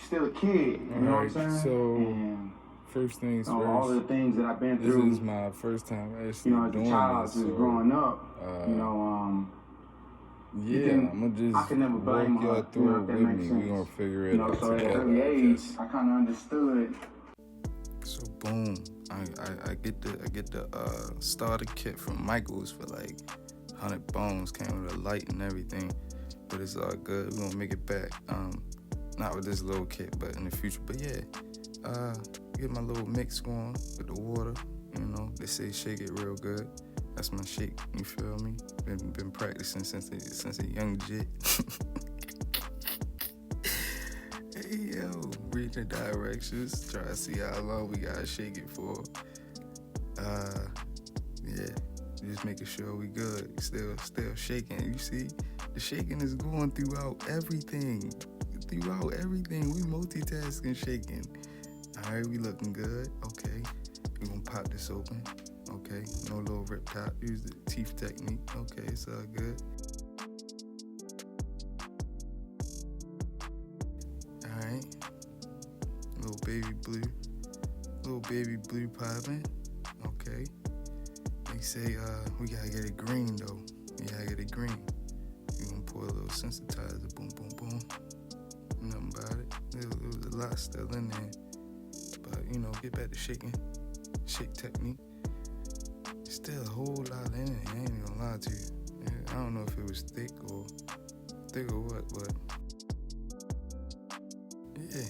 still a kid. You know what I'm saying? So and, first things first. All the things that I've been through. This is my first time actually as doing a child, this. just so, growing up. Yeah, I'm gonna just I can never blame walk y'all her, through it if that with makes me. sense. We gonna figure it out So at together. an early age, I kind of understood. So boom, I get the starter kit from Michael's for like 100 bones. Came with a light and everything, but it's all good. We gonna make it back. Not with this little kit, but in the future. But yeah, get my little mix going with the water. You know, they say shake it real good. That's my shake. You feel me? Been practicing since a young jit. Hey yo, read the directions. Try to see how long we gotta shake it for. Yeah, just making sure we good. Still shaking. You see, the shaking is going throughout everything. We multitasking, shaking. All right, we looking good. Okay, we gonna pop this open. Okay, no little rip top. Use the teeth technique. Okay, it's all good. All right, little baby blue popping. Okay, they say we gotta get it green though. We gotta get it green. We gonna pour a little sensitizer. Boom, boom, boom. Nothing about it. There was a lot still in there, but get back to shake technique. Still a whole lot in it. I ain't gonna lie to you. I don't know if it was thick or what, but yeah,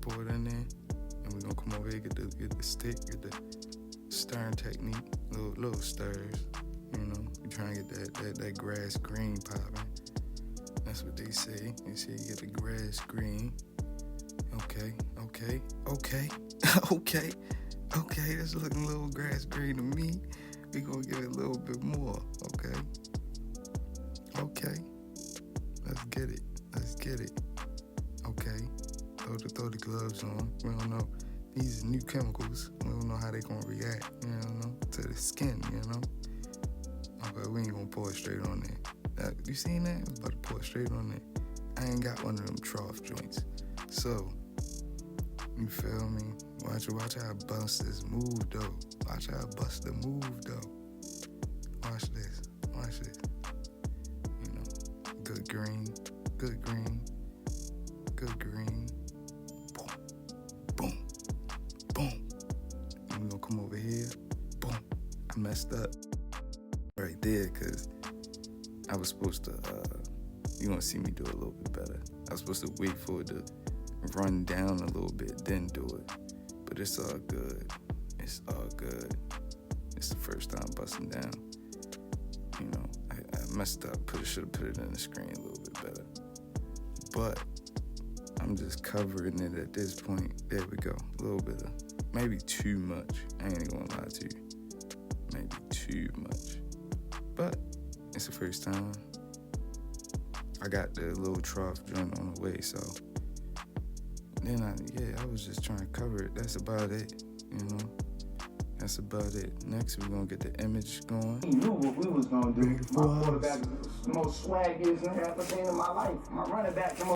pour it in there, and we're gonna come over here get the stick, get the stirring technique, little stirs. We trying to get that grass green popping. That's what they say. They say you get the grass green. Okay. That's looking a little grass green to me. We gonna give it a little bit more. Okay. Let's get it. Okay. Throw the gloves on. We don't know. These are new chemicals. We don't know how they gonna react. To the skin. Okay, we ain't gonna pour it straight on there. You seen that? I was about to pour it straight on there. I ain't got one of them trough joints. So, you feel me? Watch how I bust this move, though. Watch how I bust the move, though. Watch this. Good green. Boom. And we gonna come over here. Boom. I messed up right there, because I was supposed to, you gonna see me do it a little bit better. I was supposed to wait for it to run down a little bit, then do it. But it's all good. It's the first time busting down. I messed up. Should have put it in the screen a little bit better. But I'm just covering it at this point. There we go. A little bit of, maybe too much. I ain't gonna lie to you. Maybe too much. But it's the first time. I got the little trough joint on the way, so then I was just trying to cover it. That's about it, That's about it. Next, we're gonna get the image going. He knew what we was gonna do. My quarterback was the most swaggiest and ever seen in my life. My running back,